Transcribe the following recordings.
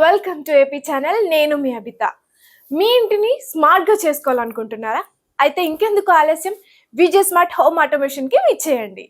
Welcome to AP channel. నేను మీ అబిత. మీ ఇంటిని స్మార్ట్గా చేసుకోవాలనుకుంటున్నారా? అయితే ఇంకెందుకు ఆలస్యం, విజే స్మార్ట్ హోమ్ ఆటోమేషన్కి విచ్చేయండి.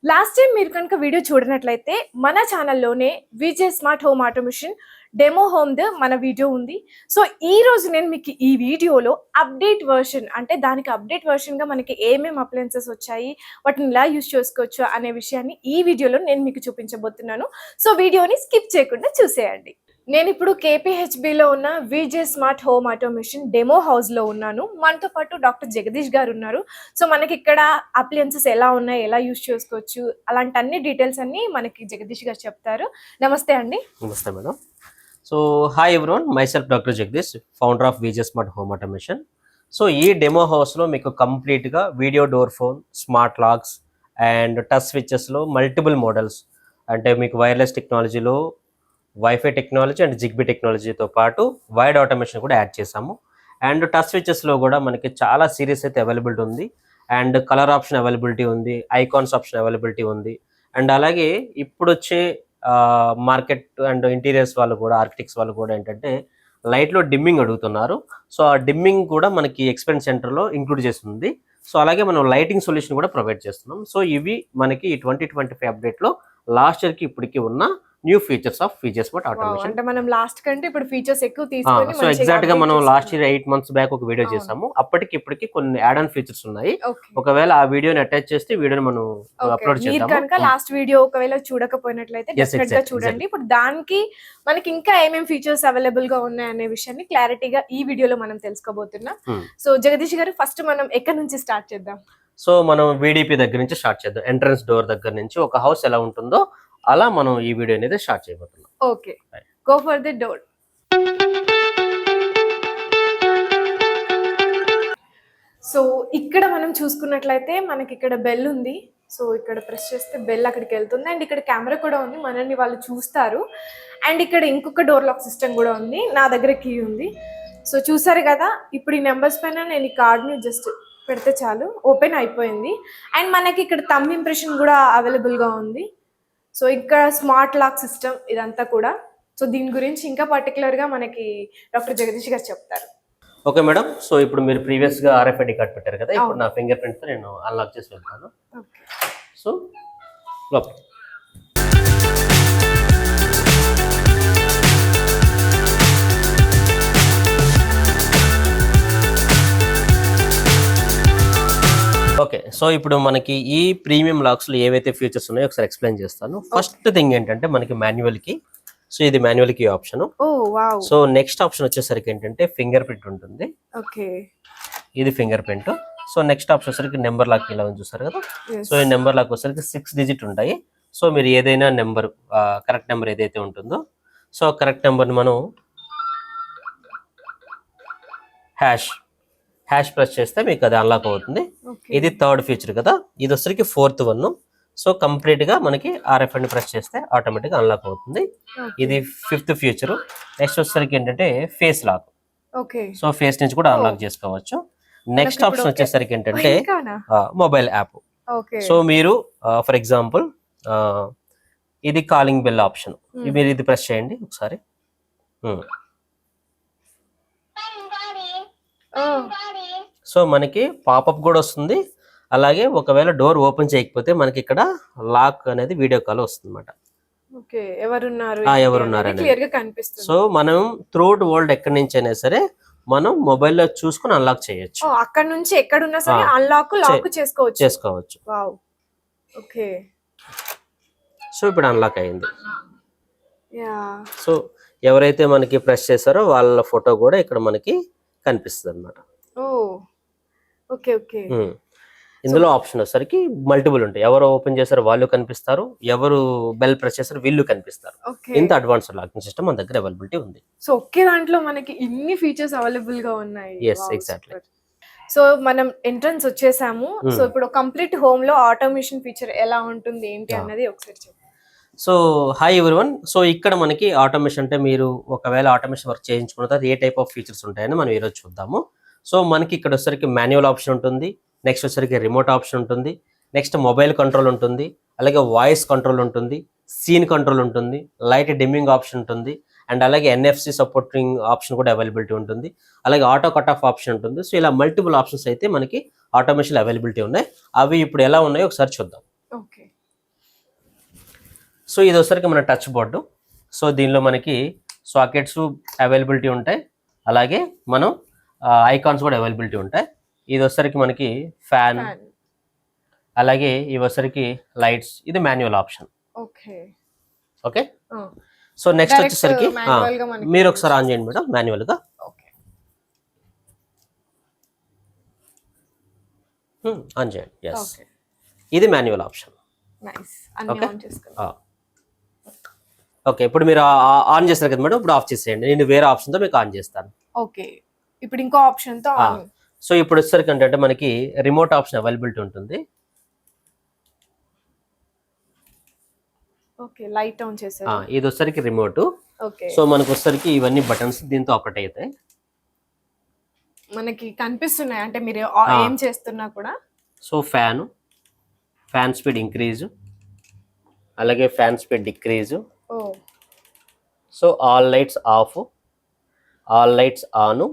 లాస్ట్ టైం మీరు కనుక వీడియో చూడనట్లయితే మన ఛానల్లోనే VJ Smart Home Automation demo హోమ్ది మన వీడియో ఉంది. సో ఈ రోజు నేను మీకు ఈ వీడియోలో అప్డేట్ వర్షన్, అంటే దానికి అప్డేట్ వర్షన్గా మనకి ఏమేమి అప్లయన్సెస్ వచ్చాయి, వాటిని ఎలా యూజ్ చేసుకోవచ్చు అనే విషయాన్ని ఈ వీడియోలో నేను మీకు చూపించబోతున్నాను. సో వీడియోని స్కిప్ చేయకుండా చూసేయండి. నేను ఇప్పుడు కేపీహెచ్బిలో ఉన్న VJ Smart Home Automation demo హౌస్లో ఉన్నాను. మనతో పాటు డాక్టర్ జగదీష్ గారు ఉన్నారు. సో మనకి ఇక్కడ అప్లయన్సెస్ ఎలా ఉన్నాయి, ఎలా యూజ్ చేసుకోవచ్చు, అలాంటి అన్ని డీటెయిల్స్ అన్ని మనకి జగదీష్ గారు చెప్తారు. నమస్తే అండి. నమస్తే madam. So hi everyone, myself doctor Jagadeesh, founder of VJ Smart Home Automation. So ఈ డెమో హౌస్లో మీకు కంప్లీట్గా video door phone, smart locks and touch స్విచెస్లో మల్టిపుల్ మోడల్స్, అంటే మీకు వైర్లెస్ టెక్నాలజీలో వైఫై టెక్నాలజీ అండ్ జిగ్బీ టెక్నాలజీతో పాటు వైడ్ ఆటోమేషన్ కూడా యాడ్ చేసాము. అండ్ టచ్ స్విచెస్లో కూడా మనకి చాలా సిరీస్ అయితే అవైలబిలిటీ ఉంది. అండ్ కలర్ ఆప్షన్ అవైలబిలిటీ ఉంది, ఐకాన్స్ ఆప్షన్ అవైలబిలిటీ ఉంది. అండ్ అలాగే ఇప్పుడు వచ్చే మార్కెట్ అండ్ ఇంటీరియర్స్ వాళ్ళు కూడా, ఆర్కిటెక్ట్స్ వాళ్ళు కూడా ఏంటంటే లైట్లో డిమ్మింగ్ అడుగుతున్నారు. సో ఆ డిమ్మింగ్ కూడా మనకి ఎక్స్పెన్స్ సెంటర్లో ఇంక్లూడ్ చేస్తుంది. సో అలాగే మనం లైటింగ్ సొల్యూషన్ కూడా ప్రొవైడ్ చేస్తున్నాం. సో ఇవి మనకి 2025 అప్డేట్లో లాస్ట్ ఇయర్కి ఇప్పటికి ఉన్న new features of VJ smart automation. అంటే మనం లాస్ట్ కంటే ఇప్పుడు ఫీచర్స్ ఎక్కువ తీసుకొని సో ఎగ్జాక్ట్ గా మనం లాస్ట్ ఇయర్ 8 months బ్యాక్ ఒక వీడియో చేసాము. అప్పటికి ఇప్పటికి కొన్ని యాడ్ ఆన్ ఫీచర్స్ ఉన్నాయి. ఒకవేళ ఆ వీడియోని అటాచ్ చేస్తే వీడియోని మనం అప్లోడ్ చేద్దాం. కనుక లాస్ట్ వీడియో ఒకవేళ చూడకపోయినట్లయితే డెఫినెట్ గా చూడండి. ఇప్పుడు దానికి మనకి ఇంకా ఏమేమి ఫీచర్స్ అవైలబుల్ గా ఉన్నాయి అనే విషయాన్ని క్లారిటీగా ఈ వీడియోలో మనం తెలుసుకోబోతున్నాం. సో జగదీష్ గారు, ఫస్ట్ మనం ఎక్కడి నుంచి స్టార్ట్ చేద్దాం? సో మనం VDP దగ్గర నుంచి స్టార్ట్ చేద్దాం. ఎంట్రన్స్ డోర్ దగ్గర నుంచి ఒక హౌస్ ఎలా ఉంటుందో అలా మనం ఈ వీడియో అనేది స్టార్ట్ చేయబోతున్నాం. Okay, go for the door. So ఇక్కడ మనం చూసుకున్నట్లయితే మనకి ఇక్కడ బెల్ ఉంది. సో ఇక్కడ ప్రెస్ చేస్తే బెల్ అక్కడికి వెళ్తుంది. అండ్ ఇక్కడ కెమెరా కూడా ఉంది, మనల్ని వాళ్ళు చూస్తారు. అండ్ ఇక్కడ ఇంకొక డోర్ లాక్ సిస్టమ్ కూడా ఉంది. నా దగ్గర కీ ఉంది. సో చూసారు కదా, ఇప్పుడు ఈ నెంబర్స్ పైన నేను ఈ కార్డ్ని జస్ట్ పెడితే చాలు, ఓపెన్ అయిపోయింది. అండ్ మనకి ఇక్కడ థంబ్ ఇంప్రెషన్ కూడా అవైలబుల్గా ఉంది. సో ఇక్కడ స్మార్ట్ లాక్ సిస్టమ్ ఇదంతా కూడా. సో దీని గురించి ఇంకా పర్టికులర్గా మనకి డాక్టర్ జగదీష్ గారు చెప్తారు. Okay madam. సో ఇప్పుడు మీరు ప్రీవియస్గా RFID కార్డ్ పెట్టారు కదా, ఇప్పుడు నా ఫింగర్ ప్రింట్తో నేను అన్లాక్ చేసి వెళ్తాను. సో లోపల ఓకే. సో ఇప్పుడు మనకి ఈ ప్రీమియం లాక్స్లో ఏవైతే ఫీచర్స్ ఉన్నాయో ఒకసారి ఎక్స్ప్లెయిన్ చేస్తాను. ఫస్ట్ థింగ్ ఏంటంటే మనకి మాన్యువల్ కి, సో ఇది మాన్యువల్ కి ఆప్షన్. సో నెక్స్ట్ ఆప్షన్ వచ్చేసరికి ఏంటంటే ఫింగర్ ప్రింట్ ఉంటుంది. ఇది finger print. So next option వచ్చేసరికి నెంబర్ లాక్ ఇలా ఉంది, చూసారు కదా. సో ఈ నెంబర్ లాక్ వచ్చేసరికి 6 digit ఉంటాయి. సో మీరు ఏదైనా నెంబర్, కరెక్ట్ నెంబర్ ఏదైతే ఉంటుందో, సో కరెక్ట్ నెంబర్ని మనం హ్యాష్ ప్రెస్ చేస్తే మీకు అది అన్లాక్ అవుతుంది. ఇది థర్డ్ ఫీచర్ కదా. ఇది వచ్చరికి 4th one. సో కంప్లీట్ గా మనకి RFID ప్రెస్ చేస్తే ఆటోమేటిక్ గా అన్లాక్ అవుతుంది. ఇది 5th ఫీచర్. నెక్స్ట్ వచ్చేసరికి ఏంటంటే ఫేస్ లాక్. సో ఫేస్ నుంచి కూడా అన్లాక్ చేసుకోవచ్చు. నెక్స్ట్ ఆప్షన్ వచ్చేసరికి ఏంటంటే మొబైల్ యాప్. సో మీరు ఫర్ ఎగ్జాంపుల్ ఇది కాలింగ్ బెల్ ఆప్షన్, మీరు ఇది ప్రెస్ చేయండి ఒకసారి. సో మనకి పాపప్ కూడా వస్తుంది. అలాగే ఒకవేళ డోర్ ఓపెన్ చేయకపోతే మనకి ఇక్కడ లాక్ అనేది వీడియో కాల్ వస్తుంది అన్నమాట. ఎవరున్నారు అనేది. సో మనం త్రూఅవుట్ వరల్డ్ ఎక్కడి నుంచి అయినా సరే మనం మొబైల్లో చూసుకుని అన్లాక్ చేయొచ్చు. అక్కడ నుంచి ఎక్కడున్నా సరే అన్లాక్ లాక్ చేసుకోవచ్చు. ఓకే. సో ఇప్పుడు అన్లాక్ అయింది. సో ఎవరైతే మనకి ప్రెస్ చేశారో వాళ్ళ ఫోటో కూడా ఇక్కడ మనకి కనిపిస్తుంది అన్నమాట. ఇందులో ఆప్షన్ వచ్చేసరికి మల్టిపుల్ ఉంటాయి. ఎవరు ఓపెన్ చేశారో వాళ్ళు కనిపిస్తారు, ఎవరు బెల్ ప్రెస్ చేశారో వీళ్ళు కనిపిస్తారు. ఇంత అడ్వాన్స్ లాకింగ్ సిస్టమ్ మన దగ్గర అవైలబిలిటీ ఉంది. సో ఒకే దాంట్లో మనకి ఇన్ని ఫీచర్స్ అవైలబుల్ గా ఉన్నాయి. ఎగ్జాక్ట్లీ. సో మనం ఎంట్రన్స్ వచ్చేసాము. సో ఇప్పుడు కంప్లీట్ హోమ్ లో ఆటోమేషన్ ఫీచర్ ఎలా ఉంటుంది ఏంటి అన్నది ఒకసారి చెప్పండి. So hi everyone. సో ఇక్కడ మనకి ఆటోమేషన్ అంటే మీరు ఒకవేళ ఆటోమేషన్ వర్క్ చేయించుకున్న తర్వాత ఏ టైప్ ఆఫ్ ఫీచర్స్ ఉంటాయని మనం ఈరోజు చూద్దాము. సో మనకి ఇక్కడ వచ్చేసరికి మాన్యువల్ ఆప్షన్ ఉంటుంది. నెక్స్ట్ వచ్చేసరికి రిమోట్ ఆప్షన్ ఉంటుంది. నెక్స్ట్ మొబైల్ కంట్రోల్ ఉంటుంది. అలాగే వాయిస్ కంట్రోల్ ఉంటుంది, సీన్ కంట్రోల్ ఉంటుంది, లైట్ డిమ్మింగ్ ఆప్షన్ ఉంటుంది. అండ్ అలాగే ఎన్ఎఫ్సి సపోర్టింగ్ ఆప్షన్ కూడా అవైలబిలిటీ ఉంటుంది, అలాగే ఆటో కట్ ఆఫ్ ఆప్షన్ ఉంటుంది. సో ఇలా మల్టిపుల్ ఆప్షన్స్ అయితే మనకి ఆటోమేషన్ అవైలబిలిటీ ఉన్నాయి. అవి ఇప్పుడు ఎలా ఉన్నాయో ఒకసారి చూద్దాం. ఓకే. సో ఇది వచ్చరికి మన టచ్ బోర్డు. సో దీనిలో మనకి సాకెట్స్ అవైలబిలిటీ ఉంటాయి, అలాగే మనం ఐకాన్స్ కూడా అవైలబిలిటీ ఉంటాయి. ఇది వచ్చరికి మనకి ఫ్యాన్, అలాగే ఇవి వచ్చరికి లైట్స్. ఇది manual option. Okay. Okay. So next వచ్చేసరికి మీరు ఒకసారి ఆన్ చేయండి మేడం మాన్యువల్ గా. ఆన్ చేయండి. ఎస్, ఇది మాన్యువల్ ఆప్షన్. ఓకే, ఇప్పుడు మీరు ఆన్ చేస్తారు కదా మేడం, ఇప్పుడు ఆఫ్ చేసేయండి. నేను వేరే ఆప్షన్ తో మీకు ఆన్ చేస్తాను. ఓకే, ఇప్పుడు ఇంకో ఆప్షన్ తో. సో ఇప్పుడు వచ్చేసరికి అంటే మనకి రిమోట్ ఆప్షన్ అవైలబిలిటీ ఉంటుంది. ఓకే, లైట్ ఆన్ చేశారు. ఇది వచ్చేసరికి రిమోట్. ఓకే. సో మనకు వచ్చేసరికి ఇవన్నీ బటన్స్ దీంతో ఆపరేట్ అవుతాయి. మనకి కనిపిస్తున్నాయి అంటే మీరు ఏం చేస్తున్నా కూడా. సో ఫ్యాన్ స్పీడ్ ఇంక్రీజ్, అలాగే fan speed decrease. So all lights off, all lights on.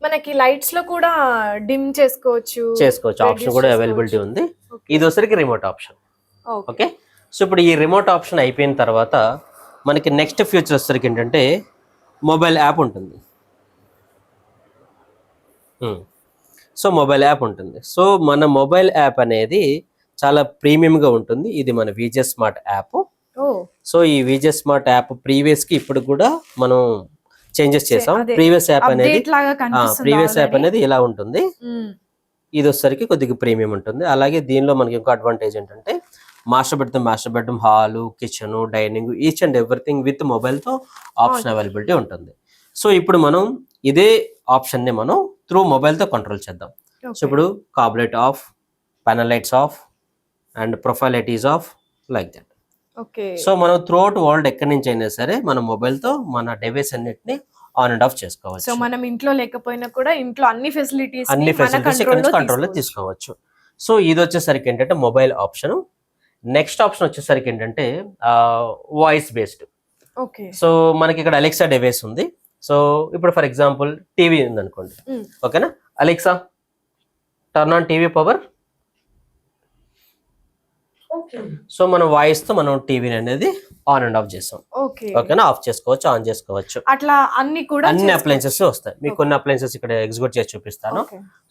మనకి లైట్స్ లో కూడా డిమ్ చేసుకోవచ్చు ఆప్షన్ కూడా అవైలబిలిటీ ఉంది. ఇది వచ్చరికి రిమోట్ ఆప్షన్. ఓకే. సో ఇప్పుడు ఈ రిమోట్ ఆప్షన్ అయిపోయిన తర్వాత మనకి నెక్స్ట్ ఫ్యూచర్ వచ్చరికి ఏంటంటే మొబైల్ యాప్ ఉంటుంది. సో మొబైల్ యాప్ ఉంటుంది. సో మన మొబైల్ యాప్ అనేది చాలా ప్రీమియంగా ఉంటుంది. ఇది మన విజే స్మార్ట్ యాప్. సో ఈ విజే స్మార్ట్ యాప్ ప్రీవియస్ కి ఇప్పుడు కూడా మనం చేంజెస్ చేసాం. ప్రీవియస్ యాప్ అనేది ఇలా ఉంటుంది. ఇది వచ్చేసరికి కొద్దిగా ప్రీమియం ఉంటుంది. అలాగే దీనిలో మనకి ఇంకో అడ్వాంటేజ్ ఏంటంటే master bedroom, hall, kitchen, dining, each and everything with mobile తో ఆప్షన్ అవైలబిలిటీ ఉంటుంది. సో ఇప్పుడు మనం ఇదే ఆప్షన్ ని మనం త్రూ మొబైల్ తో కంట్రోల్ చేద్దాం. సో ఇప్పుడు cob light off, panel lights off, and profile light is off, like that. So మనం త్రూఅవుట్ వరల్డ్ ఎక్కడి నుంచి అయినా సరే మన మొబైల్ తో మన డివైస్ అన్నిటిని ఆన్ అండ్ ఆఫ్ చేసుకోవచ్చు. సో మనం ఇంట్లో లేకపోయినా కూడా ఇంట్లో అన్ని ఫెసిలిటీస్ కంట్రోల్ లో తీసుకోవచ్చు. సో ఇది వచ్చేసరికి ఏంటంటే మొబైల్ ఆప్షన్. నెక్స్ట్ ఆప్షన్ వచ్చేసరికి ఏంటంటే వాయిస్ బేస్డ్. సో మనకి ఇక్కడ అలెక్సా డివైస్ ఉంది. సో ఇప్పుడు ఫర్ ఎగ్జాంపుల్ టీవీ ఉంది అనుకోండి. ఓకేనా, Alexa turn on TV power. So మన వాయిస్ తో మనం టీవీ అనేది ఆన్ అండ్ ఆఫ్ చేస్తాం. ఓకేనా, ఆఫ్ చేసుకోవచ్చు, ఆన్ చేసుకోవచ్చు. అట్లా అన్ని అప్లయన్సెస్ వస్తాయి. మీకు కొన్ని అప్లయన్సెస్ ఇక్కడ ఎగ్జిక్యూట్ చేసి చూపిస్తాను.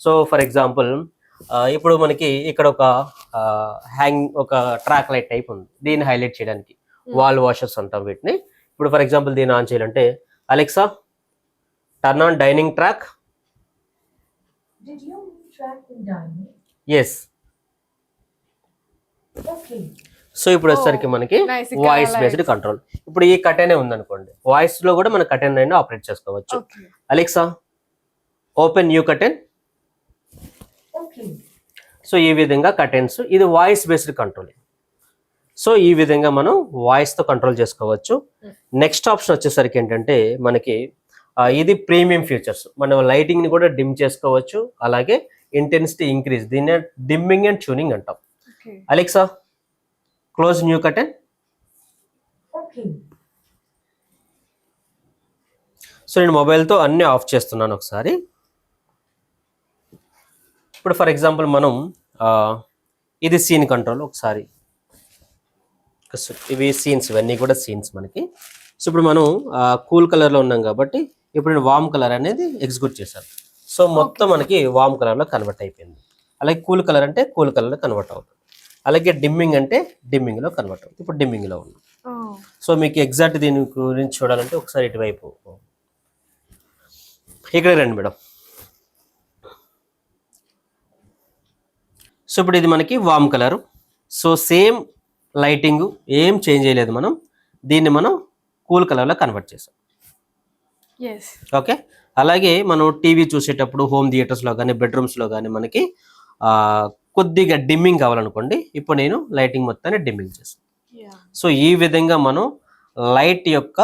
సో ఫర్ ఎగ్జాంపుల్ ఇప్పుడు మనకి ఇక్కడ ఒక ట్రాక్ లైట్ టైప్ ఉంది. దీన్ని హైలైట్ చేయడానికి వాల్ వాషర్స్ అంటాం వీటిని. ఇప్పుడు ఫర్ ఎగ్జాంపుల్ దీన్ని ఆన్ చేయాలంటే Alexa turn on dining track. Yes. So ఇప్పుడు వచ్చేసరికి మనకి వాయిస్ బేస్డ్ కంట్రోల్. ఇప్పుడు ఈ కటెన్ ఉంది అనుకోండి, వాయిస్ లో కూడా మన కటెన్ అయినా ఆపరేట్ చేసుకోవచ్చు. Alexa open new curtain. So ఈ విధంగా కటెన్స్, ఇది వాయిస్ బేస్డ్ కంట్రోల్. సో ఈ విధంగా మనం వాయిస్ తో కంట్రోల్ చేసుకోవచ్చు. నెక్స్ట్ ఆప్షన్ వచ్చేసరికి ఏంటంటే మనకి ఇది ప్రీమియం ఫీచర్స్. మనం లైటింగ్ ని కూడా డిమ్ చేసుకోవచ్చు, అలాగే ఇంటెన్సిటీ ఇంక్రీజ్, దీన్ని డిమ్మింగ్ అండ్ ట్యూనింగ్ అంటాం. Alexa close new curtain. So నేను మొబైల్తో అన్ని ఆఫ్ చేస్తున్నాను ఒకసారి. ఇప్పుడు ఫర్ ఎగ్జాంపుల్ మనం ఇది సీన్ కంట్రోల్ ఒకసారి. ఇవి సీన్స్, ఇవన్నీ కూడా సీన్స్ మనకి. సో ఇప్పుడు మనం కూల్ కలర్లో ఉన్నాం కాబట్టి ఇప్పుడు నేను వామ్ కలర్ అనేది ఎగ్జిక్యూట్ చేశాను. సో మొత్తం మనకి వామ్ కలర్లో కన్వర్ట్ అయిపోయింది. అలాగే కూల్ కలర్ అంటే కూల్ కలర్లో కన్వర్ట్ అవుతుంది. అలాగే డిమ్మింగ్ అంటే డిమ్మింగ్లో కన్వర్ట్ అవుతుంది. ఇప్పుడు డిమ్మింగ్లో ఉన్నాం. సో మీకు ఎగ్జాక్ట్ దీని గురించి చూడాలంటే ఒకసారి ఇటువైపు ఇక్కడ రండి మేడం. సో ఇప్పుడు ఇది మనకి వామ్ కలరు. సో సేమ్ లైటింగ్ ఏం చేంజ్ చేయలేదు మనం. దీన్ని మనం కూల్ కలర్లో కన్వర్ట్ చేసాం. ఓకే. అలాగే మనం టీవీ చూసేటప్పుడు హోమ్ థియేటర్స్లో కానీ బెడ్రూమ్స్లో కానీ మనకి కొద్దిగా డిమ్మింగ్ కావాలనుకోండి, ఇప్పుడు నేను లైటింగ్ మొత్తాన్ని డిమ్మింగ్ చేస్తాను. సో ఈ విధంగా మనం లైట్ యొక్క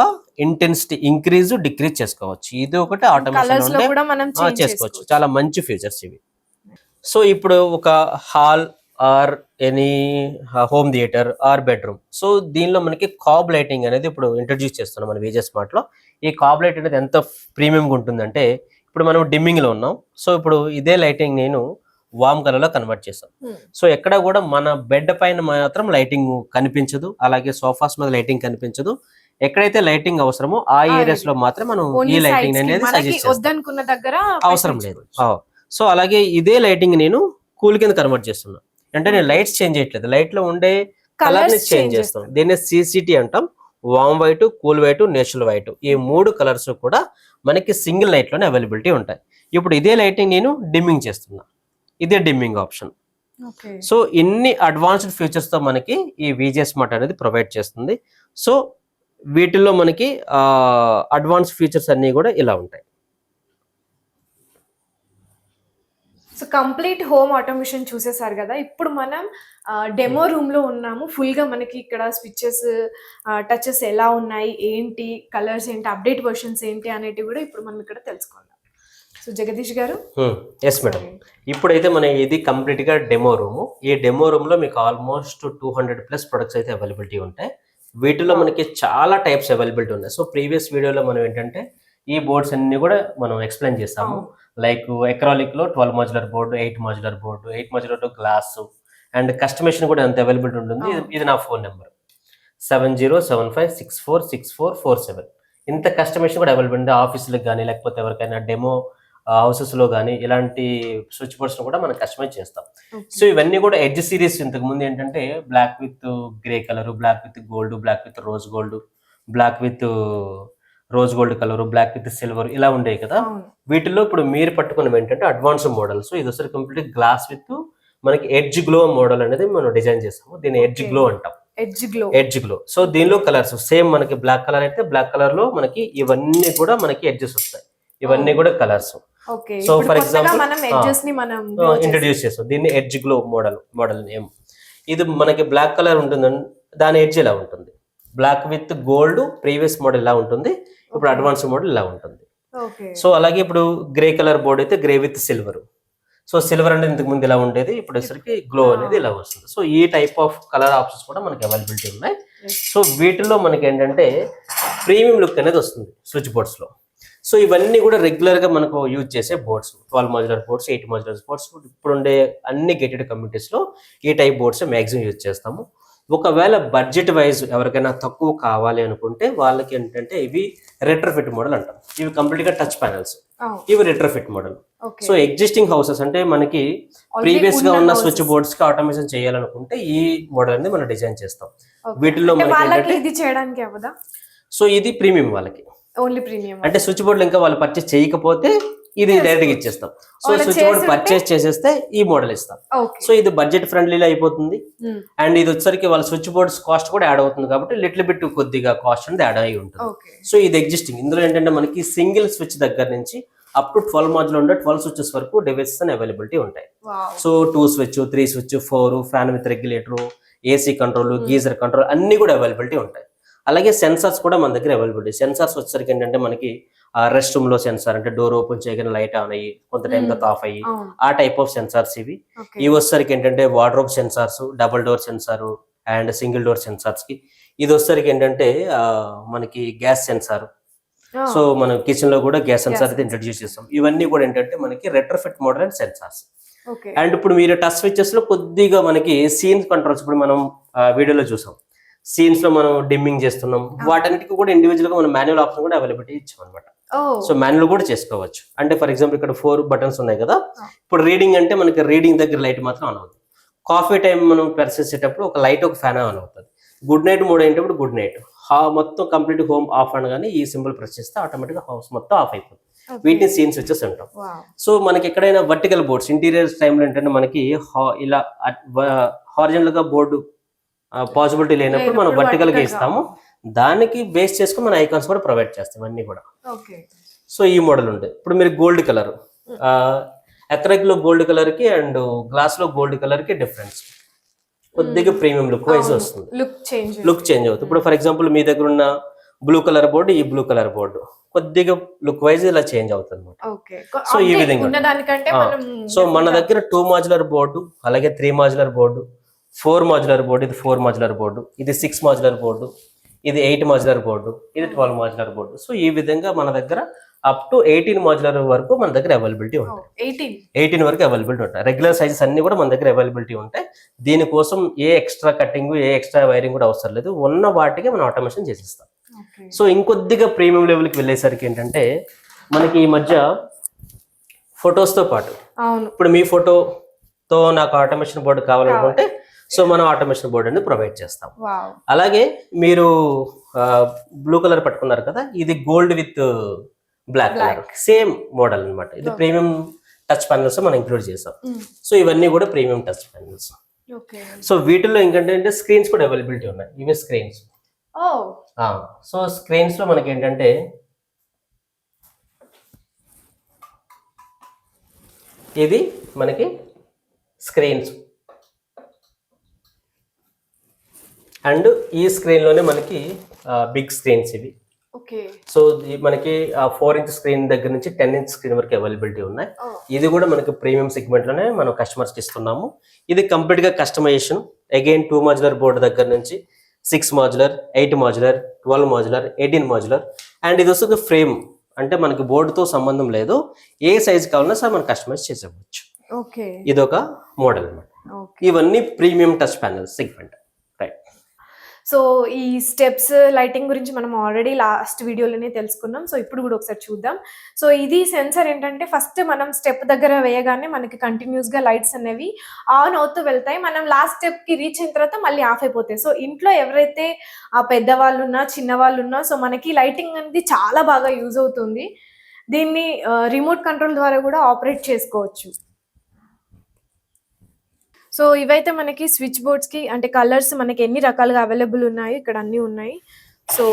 ఇంటెన్సిటీ ఇంక్రీజ్ డిక్రీజ్ చేసుకోవచ్చు. ఇది ఒకటి ఆటోమేషన్ చేసుకోవచ్చు. చాలా మంచి ఫీచర్స్ ఇవి. సో ఇప్పుడు ఒక hall or any home theatre are bedroom. So దీనిలో మనకి కాబ్ లైటింగ్ అనేది ఇప్పుడు ఇంట్రడ్యూస్ చేస్తున్నాం మన విజే స్మార్ట్ లో. ఈ కాబ్ లైట్ అనేది ఎంత ప్రీమియంగా ఉంటుందంటే, ఇప్పుడు మనం డిమ్మింగ్ లో ఉన్నాం. సో ఇప్పుడు ఇదే లైటింగ్ నేను వామ్ కలర్ లో కన్వర్ట్ చేస్తాం. సో ఎక్కడ కూడా మన బెడ్ పైన మాత్రం లైటింగ్ కనిపించదు, అలాగే సోఫాస్ మీద లైటింగ్ కనిపించదు. ఎక్కడైతే లైటింగ్ అవసరమో ఆ ఏరియాస్ లో మాత్రం మనం ఈ లైటింగ్ అనేది సజెస్ట్ చేస్తాం, వద్దనుకున్న దగ్గర అవసరం లేదు. సో అలాగే ఇదే లైటింగ్ నేను కూల్ కింద కన్వర్ట్ చేస్తున్నా. అంటే నేను లైట్స్ చేంజ్ చేయట్లేదు, లైట్ లో ఉండే కలర్ ని చేంజ్ చేస్తాం. దీన్ని సిసిటి అంటాం. వామ్ white, cool white, natural white, ఈ 3 కలర్స్ కూడా మనకి సింగిల్ లైట్ లోనే అవైలబిలిటీ ఉంటాయి. ఇప్పుడు ఇదే లైటింగ్ నేను డిమ్మింగ్ చేస్తున్నా, ఇదే డిమ్మింగ్ ఆప్షన్. సో ఇన్ని అడ్వాన్స్డ్ ఫీచర్స్ తో మనకి ఈ విజే స్మార్ట్ అనేది ప్రొవైడ్ చేస్తుంది. సో వీటిల్లో మనకి అడ్వాన్స్ ఫీచర్స్ అన్ని కూడా ఇలా ఉంటాయి. సో కంప్లీట్ హోమ్ ఆటోమేషన్ చూసేసారు కదా. ఇప్పుడు మనం డెమో రూమ్ లో ఉన్నాము. ఫుల్ గా మనకి ఇక్కడ స్విచెస్, టచెస్ ఎలా ఉన్నాయి, ఏంటి కలర్స్ ఏంటి, అప్డేట్ వర్షన్స్ ఏంటి అనేటివి కూడా ఇప్పుడు మనం ఇక్కడ తెలుసుకుందాం. సో జగదీష్ గారు. ఎస్ మేడం, ఇప్పుడైతే మన ఇది కంప్లీట్ గా డెమో రూమ్. ఈ డెమో రూమ్ లో మీకు ఆల్మోస్ట్ 200+ ప్రొడక్ట్స్ అయితే అవైలబిలిటీ ఉంటాయి. వీటిలో మనకి చాలా టైప్స్ అవైలబిలిటీ ఉన్నాయి. సో ప్రీవియస్ వీడియోలో మనం ఏంటంటే ఈ బోర్డ్స్ అన్ని కూడా మనం ఎక్స్ప్లెయిన్ చేస్తాము. లైక్ ఎక్రాలిక్ లో 12 modular board, 8 modular board, 8 modular glass, and customization కూడా ఎంత అవైలబిలిటీ ఉంటుంది. ఇది నా ఫోన్ నెంబర్ 7075646447. ఇంత కస్టమైజేషన్ కూడా అవైలబుల్ ఉంది. ఆఫీసులకు కానీ లేకపోతే ఎవరికైనా డెమో హౌసెస్ లో కానీ ఇలాంటి స్విచ్ బోర్డ్స్ కూడా మనం కస్టమైజ్ చేస్తాం. సో ఇవన్నీ కూడా ఎడ్జ్ సిరీస్. ఇంతకు ముందు ఏంటంటే black with grey colour, black with gold, black with rose gold, black with rose gold colour, black with silver, ఇలా ఉండేవి కదా. వీటిలో ఇప్పుడు మీరు పట్టుకున్నవి ఏంటంటే అడ్వాన్స్ మోడల్స్. ఇది ఒకసారి కంప్లీట్ గ్లాస్ విత్ మనకి ఎడ్జ్ గ్లో మోడల్ అనేది మనం డిజైన్ చేస్తాము. దీన్ని ఎడ్జ్ గ్లో అంటాం. Edge glow. సో దీనిలో కలర్స్ సేమ్ మనకి బ్లాక్ కలర్ అయితే బ్లాక్ కలర్ లో మనకి ఇవన్నీ కూడా మనకి ఎడ్జెస్ వస్తాయి. ఇవన్నీ కూడా colours. So for example introduce చేస్తాం దీన్ని ఎడ్జ్ గ్లో మోడల్ నేమ్. ఇది మనకి బ్లాక్ కలర్ ఉంటుందని దాని ఎడ్జ్ ఇలా ఉంటుంది. Black with gold previous model ఇలా ఉంటుంది, ఇప్పుడు అడ్వాన్స్ మోడల్ ఇలా ఉంటుంది. సో అలాగే ఇప్పుడు గ్రే కలర్ బోర్డ్ అయితే grey with silver. So silver అనేది ఇంతకు ముందు ఇలా ఉండేది, ఇప్పుడు వచ్చేసరికి గ్లో అనేది ఇలా వస్తుంది. సో ఈ టైప్ ఆఫ్ కలర్ ఆప్షన్స్ కూడా మనకి అవైలబిలిటీ ఉన్నాయి. సో వీటిలో మనకి ఏంటంటే ప్రీమియం లుక్ అనేది వస్తుంది స్విచ్ బోర్డ్స్ లో. సో ఇవన్నీ కూడా రెగ్యులర్ గా మనకు యూజ్ చేసే boards, 12 modular boards, 8 modular boards. ఇప్పుడు ఉండే అన్ని గేటెడ్ కమ్యూనిటీస్ లో ఈ టైప్ బోర్డ్స్ మ్యాక్సిమం యూజ్ చేస్తాము. ఒకవేళ బడ్జెట్ వైజ్ ఎవరికైనా తక్కువ కావాలి అనుకుంటే వాళ్ళకి ఏంటంటే ఇవి రెట్రోఫిట్ మోడల్ అంటాం. ఇవి కంప్లీట్ గా టచ్ ప్యానల్స్, ఇవి retrofit model. So existing houses అంటే మనకి ప్రీవియస్ గా ఉన్న స్విచ్ బోర్డ్స్ కి ఆటోమేషన్ చేయాలనుకుంటే ఈ మోడల్ అనేది మనం డిజైన్ చేస్తాం. వీటిలో సో ఇది ప్రీమియం వాళ్ళకి, ఓన్లీ ప్రీమియం. అంటే స్విచ్ బోర్డులు ఇంకా వాళ్ళు పర్చేస్ చేయకపోతే ఇది డైరెక్ట్ గా ఇచ్చేస్తాం. సో స్విచ్ బోర్డ్ పర్చేస్ చేసేస్తే ఈ మోడల్ ఇస్తాం. సో ఇది బడ్జెట్ ఫ్రెండ్లీలో అయిపోతుంది. అండ్ ఇది వచ్చరికి వాళ్ళ స్విచ్ బోర్డ్స్ కాస్ట్ కూడా యాడ్ అవుతుంది కాబట్టి లిటిల్ బిట్ కొద్దిగా కాస్ట్ అనేది యాడ్ అయి ఉంటుంది. సో ఇది ఎగ్జిస్టింగ్. ఇందులో ఏంటంటే మనకి సింగిల్ స్విచ్ దగ్గర నుంచి అప్ టు 12 మాడ్యులర్ ఉండే 12 స్విచెస్ వరకు డివైసెస్ అని అవైలబిలిటీ ఉంటాయి. So 2 switch, 3 switch, 4 fan with regulator, AC control, geyser control అన్ని కూడా అవైలబిలిటీ ఉంటాయి. అలాగే సెన్సార్స్ కూడా మన దగ్గర అవైలబిలిటీ. సెన్సార్స్ వచ్చేసరికి ఏంటంటే మనకి రెస్ట్ రూమ్ లో సెన్సార్, అంటే డోర్ ఓపెన్ చేయగానే లైట్ ఆన్ అయ్యి కొంత టైం తర్వాత ఆఫ్ అయ్యి ఆ టైప్ ఆఫ్ సెన్సార్స్ ఇవి. ఇవి వచ్చేసరికి ఏంటంటే wardrobe sensors, double door censor and single door sensors కి. ఇది వచ్చేసరికి ఏంటంటే మనకి గ్యాస్ సెన్సార్. సో మనం కిచెన్ లో కూడా గ్యాస్ సెన్సార్ అయితే ఇంట్రడ్యూస్ చేస్తాం. ఇవన్నీ కూడా ఏంటంటే మనకి retrofit model and sensors. And ఇప్పుడు మీరు టచ్ స్విచెస్ లో కొద్దిగా మనకి సీన్ కంట్రోల్స్ ఇప్పుడు మనం వీడియోలో చూసాం. సీన్స్ లో మనం డిమ్మింగ్ చేస్తున్నాం, వాటన్నిటికీ కూడా ఇండివిజువల్ గా మనం మాన్యువల్ ఆప్షన్ కూడా అవైలబిలిటీ ఇచ్చాం అనమాట. సో మాన్యువల్ కూడా చేసుకోవచ్చు. అంటే ఫర్ ఎగ్జాంపుల్ ఇక్కడ 4 బటన్స్ ఉన్నాయి కదా. ఇప్పుడు రీడింగ్ అంటే మనకి రీడింగ్ దగ్గర లైట్ మాత్రం ఆన్ అవుతుంది. కాఫీ టైం మనం ప్రెస్ చేసేటప్పుడు ఒక లైట్, ఒక ఫ్యాన్ ఆన్ అవుతుంది. గుడ్ నైట్ మోడ్ అయినప్పుడు గుడ్ నైట్. మొత్తం కంప్లీట్ హోమ్ ఆఫ్ అనగానే ఈ సింబల్ ప్రెస్ చేస్తే ఆటోమేటిక్ గా హౌస్ మొత్తం ఆఫ్ అయిపోతుంది. వీటిని సీన్ స్విచెస్ అంటాం. సో మనకి ఎక్కడైనా వర్టికల్ బోర్డ్స్ ఇంటీరియర్ టైంలో ఏంటంటే మనకి ఇలా హారిజంటల్ గా బోర్డు పాసిబిలిటీ లేనప్పుడు మనం వర్టికల్ గా ఇస్తాము. దానికి బేస్ చేసుకుని మన ఐకాన్స్ కూడా ప్రొవైడ్ చేస్తాం అన్ని కూడా. సో ఈ మోడల్ ఉంటాయి. ఇప్పుడు మీరు గోల్డ్ కలర్, ఎక్రైక్ లో గోల్డ్ కలర్ కి అండ్ గ్లాస్ లో గోల్డ్ కలర్ కి డిఫరెన్స్ కొద్దిగా ప్రీమియం లుక్ వైజ్ వస్తుంది, లుక్ చేంజ్ అవుతుంది. ఇప్పుడు ఫర్ ఎగ్జాంపుల్ మీ దగ్గర ఉన్న బ్లూ కలర్ బోర్డు, ఈ బ్లూ కలర్ బోర్డు కొద్దిగా లుక్ వైజ్ ఇలా చేంజ్ అవుతుంది అనమాట. ఓకే. సో ఈ విధంగా ఉన్నదానికంటే ఆ, మనం సో మన దగ్గర 2 మాడ్యులర్ బోర్డు, అలాగే 3 మాడ్యులర్ బోర్డు, 4 మాడ్యులర్ బోర్డు, ఇది 4 మాడ్యులర్ బోర్డు, ఇది 6 మాడ్యులర్ బోర్డు, ఇది 8 మాడ్యులర్ బోర్డు, ఇది 12 మాడ్యులర్ బోర్డు. సో ఈ విధంగా మన దగ్గర అప్ టు 18 మాడ్యులర్ వరకు మన దగ్గర అవైలబిలిటీ ఉంటాయి. 18 వరకు అవైలబిలిటీ ఉంటాయి. రెగ్యులర్ సైజెస్ అన్ని కూడా మన దగ్గర అవైలబిలిటీ ఉంటాయి. దీనికోసం ఏ ఎక్స్ట్రా కటింగ్, ఏ ఎక్స్ట్రా వైరింగ్ కూడా అవసరం లేదు. ఉన్న వాటికి మనం ఆటోమేషన్ చేసిస్తాం. సో ఇంకొద్దిగా ప్రీమియం లెవెల్కి వెళ్ళేసరికి ఏంటంటే మనకి ఈ మధ్య ఫొటోస్తో పాటు అవును ఇప్పుడు మీ ఫోటోతో నాకు ఆటోమేషన్ బోర్డు కావాలనుకుంటే సో మనం ఆటోమేషన్ బోర్డు అనేది ప్రొవైడ్ చేస్తాం. వావ్ అలాగే మీరు బ్లూ కలర్ పట్టుకున్నారు కదా, ఇది gold with black colour same model అన్నమాట. ఇది ప్రీమియం టచ్ ప్యానల్స్ మనం ఇంక్లూడ్ చేసాం. సో ఇవన్నీ కూడా premium touch panels. Okay. So వీటిల్లో ఏంటంటే స్క్రీన్స్ కూడా అవైలబిలిటీ ఉన్నాయి. ఇవి స్క్రీన్స్. ఓ సో స్క్రీన్స్ లో మనకి ఏంటంటే ఇది మనకి స్క్రీన్స్ అండ్ ఈ స్క్రీన్ లోనే మనకి బిగ్ స్క్రీన్స్ ఇవి. ఓకే. సో మనకి 4 ఇంచ్ స్క్రీన్ దగ్గర నుంచి 10 ఇంచ్ స్క్రీన్ వరకు అవైలబిలిటీ ఉన్నాయి. ఇది కూడా మనకి ప్రీమియం సెగ్మెంట్ లోనే మనం కస్టమర్స్ కి ఇస్తున్నాము. ఇది కంప్లీట్ గా కస్టమైజేషన్. అగైన్ 2 మాడ్యులర్ బోర్డు దగ్గర నుంచి 6 modular, 8 modular, 12 modular, 18 modular. And ఇది వస్తుంది ఫ్రేమ్, అంటే మనకి బోర్డుతో సంబంధం లేదు. ఏ సైజ్ కావాలన్నా సార్ మనం కస్టమైజ్ చేసేవచ్చు. ఓకే. ఇది ఒక మోడల్ అన్నమాట. ఓకే. ఇవన్నీ premium touch panel segment. Right. So ఈ స్టెప్స్ లైటింగ్ గురించి మనం ఆల్రెడీ లాస్ట్ వీడియోలోనే తెలుసుకున్నాం. సో ఇప్పుడు కూడా ఒకసారి చూద్దాం. సో ఇది సెన్సర్ ఏంటంటే ఫస్ట్ మనం స్టెప్ దగ్గర వేయగానే మనకి కంటిన్యూస్గా లైట్స్ అనేవి ఆన్ అవుతూ వెళ్తాయి. మనం లాస్ట్ స్టెప్కి రీచ్ అయిన తర్వాత మళ్ళీ ఆఫ్ అయిపోతాయి. సో ఇంట్లో ఎవరైతే ఆ పెద్దవాళ్ళు ఉన్నా చిన్నవాళ్ళు ఉన్నా సో మనకి లైటింగ్ అనేది చాలా బాగా యూజ్ అవుతుంది. దీన్ని రిమోట్ కంట్రోల్ ద్వారా కూడా ఆపరేట్ చేసుకోవచ్చు. సో ఇవైతే మనకి స్విచ్ బోర్డ్స్కి అంటే కలర్స్ మనకి ఎన్ని రకాలుగా అవైలబుల్ ఉన్నాయి, ఇక్కడ అన్నీ ఉన్నాయి. సో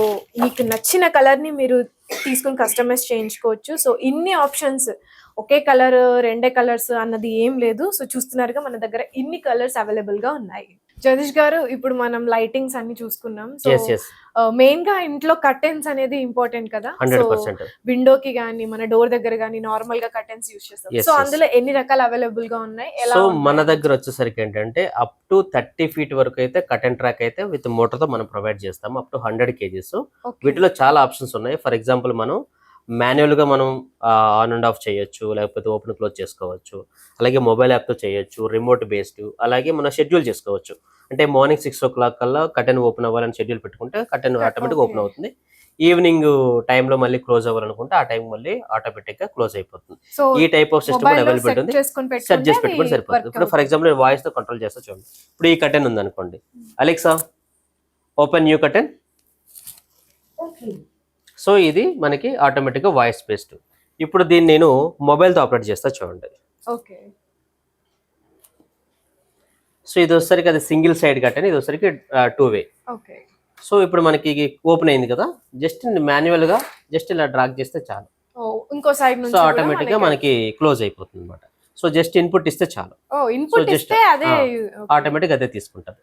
మీకు నచ్చిన కలర్ని మీరు తీసుకుని కస్టమైజ్ చేయించుకోవచ్చు. సో ఇన్ని ఆప్షన్స్, ఒకే కలర్ 2 కలర్స్ అన్నది ఏం లేదు. సో చూస్తున్నారుగా మన దగ్గర ఇన్ని కలర్స్ అవైలబుల్గా ఉన్నాయి. జగదీష్ గారు ఇప్పుడు మనం లైటింగ్స్ అన్ని చూసుకున్నాం. సో మెయిన్ గా ఇంట్లో కర్టెన్స్ అనేది ఇంపార్టెంట్ కదా. 100% విండోకి గానీ మన డోర్ దగ్గర గానీ నార్మల్ గా కర్టెన్స్ యూస్ చేస్తాం. సో అందులో ఎన్ని రకాల అవైలబుల్ గా ఉన్నాయి? సో మన దగ్గర వచ్చేసరికి ఏంటంటే అప్ టు 30 feet వరకు అయితే కర్టెన్ ట్రాక్ అయితే విత్ మోటార్ తో మనం ప్రొవైడ్ చేస్తాం. Up to 100 kgs. వీటిలో చాలా ఆప్షన్స్ ఉన్నాయి. ఫర్ ఎగ్జాంపుల్ మనం మాన్యువల్ గా మనం ఆన్ అండ్ ఆఫ్ చేయొచ్చు, లేకపోతే ఓపెన్ క్లోజ్ చేసుకోవచ్చు. అలాగే మొబైల్ యాప్ తో చేయొచ్చు, రిమోట్ బేస్డ్. అలాగే మనం షెడ్యూల్ చేసుకోవచ్చు. అంటే మార్నింగ్ 6 o'clock కల్లా కర్టెన్ ఓపెన్ అవ్వాలని షెడ్యూల్ పెట్టుకుంటే కర్టెన్ ఆటోమేటిక్ ఓపెన్ అవుతుంది. ఈవినింగ్ టైంలో మళ్ళీ క్లోజ్ అవ్వాలనుకుంటే ఆ టైం మళ్ళీ ఆటోమేటిక్ గా క్లోజ్ అయిపోతుంది. ఈ టైప్ ఆఫ్ సిస్టమ్ కూడా అవైలబిలిటీ ఉంది. సెట్ చేసి పెట్టుకుంటే సరిపోతుంది. ఇప్పుడు ఫర్ ఎగ్జాంపుల్ వాయిస్ తో కంట్రోల్ చేస్తా చూడండి. ఇప్పుడు ఈ కర్టెన్ ఉంది అనుకోండి, Alexa open new curtain. So ఇది మనకి ఆటోమేటిక్ గా వాయిస్ బేస్డ్. ఇప్పుడు దీన్ని నేను మొబైల్ తో ఆపరేట్ చేస్తా చూడండి. ఓకే. సో ఇది వచ్చేసరికి అది సింగిల్ సైడ్ కర్టెన్, ఇది వచ్చేసరికి 2 way. ఓకే. సో ఇప్పుడు మనకి ఓపెన్ అయింది కదా, జస్ట్ మాన్యువల్ గా జస్ట్ ఇలా డ్రాగ్ చేస్తే చాలు. ఇంకో సైడ్ నుంచి సో ఆటోమేటిక్ గా మనకి క్లోజ్ అయిపోతుంది అనమాట. సో జస్ట్ ఇన్పుట్ ఇస్తే చాలు. ఇన్పుట్ ఇస్తే అదే ఆటోమేటిక్ అదే తీసుకుంటది.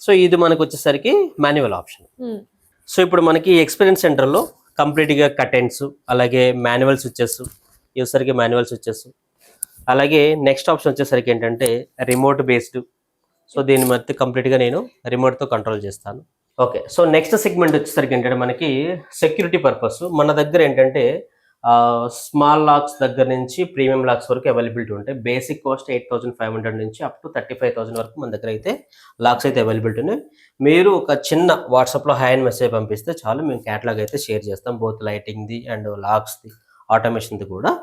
సో ఇది మనకు వచ్చేసరికి మాన్యువల్ ఆప్షన్. సో ఇప్పుడు మనకి ఎక్స్పీరియన్స్ సెంటర్ లో కంప్లీట్ గా కర్టెన్స్, అలాగే మాన్యువల్ స్విచెస్, ఇవసరికి మాన్యువల్ స్విచెస్. అలాగే నెక్స్ట్ ఆప్షన్ వచ్చేసరికి ఏంటంటే రిమోట్ బేస్డ్. సో దీని మధ్య కంప్లీట్ గా నేను రిమోట్ తో కంట్రోల్ చేస్తాను. ఓకే. సో నెక్స్ట్ సెగ్మెంట్ వచ్చేసరికి ఏంటంటే మనకి సెక్యూరిటీ పర్పస్. మన దగ్గర ఏంటంటే స్మాల్ లాక్స్ దగ్గర నుంచి ప్రీమియం లాక్స్ వరకు అవైలబిలిటీ ఉంటాయి. బేసిక్ కాస్ట్ 8,500 నుంచి అప్ టు 35,000 వరకు మన దగ్గర అయితే లాక్స్ అయితే అవైలబిలిటీ ఉన్నాయి. మీరు ఒక చిన్న వాట్సాప్లో హాయ్ అని మెసేజ్ పంపిస్తే చాలు, మేము క్యాటలాగ్ అయితే షేర్ చేస్తాం, బోత్ లైటింగ్ది అండ్ లాక్స్ది, ఆటోమేషన్ది కూడా.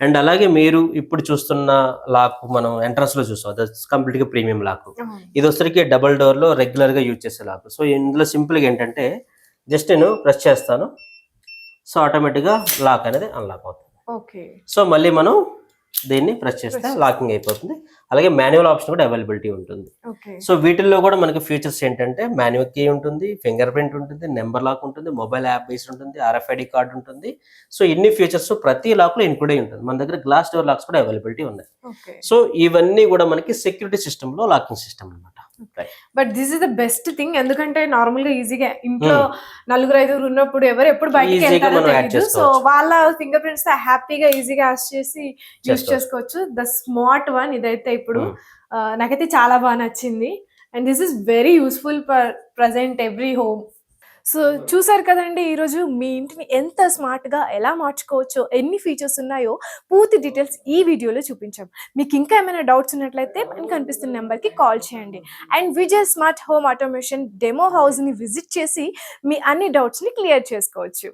అండ్ అలాగే మీరు ఇప్పుడు చూస్తున్న లాక్ మనం ఎంట్రన్స్ లో చూస్తాం, అది కంప్లీట్ గా ప్రీమియం లాక్. ఇది వచ్చరికి డబుల్ డోర్ లో రెగ్యులర్ గా యూజ్ చేసే లాక్. సో ఇందులో సింపుల్ గా ఏంటంటే జస్ట్ నేను ప్రెస్ చేస్తాను, సో ఆటోమేటిక్ గా లాక్ అనేది అన్లాక్ అవుతుంది. ఓకే. సో మళ్ళీ మనం దీన్ని ప్రెస్ చేస్తే Press లాకింగ్ అయిపోతుంది. అలాగే మాన్యువల్ ఆప్షన్ కూడా అవైలబిలిటీ ఉంటుంది. ఓకే. సో వీటిల్లో కూడా మనకి ఫీచర్స్ ఏంటంటే మాన్యువల్ కీ ఉంటుంది, ఫింగర్ ప్రింట్ ఉంటుంది, నెంబర్ లాక్ ఉంటుంది, మొబైల్ యాప్ బేస్డ్ ఉంటుంది, RFID కార్డ్ ఉంటుంది. సో ఇన్ని ఫీచర్స్ ప్రతి లాక్ లో ఇన్క్లూడ్ అయి ఉంటుంది. మన దగ్గర గ్లాస్ డోర్ లాక్స్ కూడా అవైలబిలిటీ ఉన్నాయి. ఓకే. సో ఇవన్నీ కూడా మనకి సెక్యూరిటీ సిస్టమ్ లో లాకింగ్ సిస్టమ్ అనమాట. But this is the best thing, ఎందుకంటే నార్మల్ గా ఈజీగా ఇంట్లో నలుగురు ఐదుగురు ఉన్నప్పుడు ఎవరు ఎప్పుడు బయటికి Easy గా వెళ్తారో మనం యాడ్ తెలియదు. సో చేసుకోవచ్చు. వాళ్ళ ఫింగర్ ప్రింట్స్ హ్యాపీగా ఈజీగా యాడ్ చేసి యూజ్ చేసుకోవచ్చు. చేసుకోవచ్చు. ద స్మార్ట్ వన్ ఇదైతే ఇప్పుడు నాకైతే చాలా బాగా నచ్చింది. And this is very useful for present every home. So చూసారు కదండి, ఈరోజు మీ ఇంటిని ఎంత స్మార్ట్గా ఎలా మార్చుకోవచ్చో, ఎన్ని ఫీచర్స్ ఉన్నాయో పూర్తి డీటెయిల్స్ ఈ వీడియోలో చూపించాం. మీకు ఇంకా ఏమైనా డౌట్స్ ఉన్నట్లయితే మనకు కనిపిస్తున్న నెంబర్కి కాల్ చేయండి. And Vijay Smart Home Automation demo హౌస్ని విజిట్ చేసి మీ అన్ని డౌట్స్ని క్లియర్ చేసుకోవచ్చు.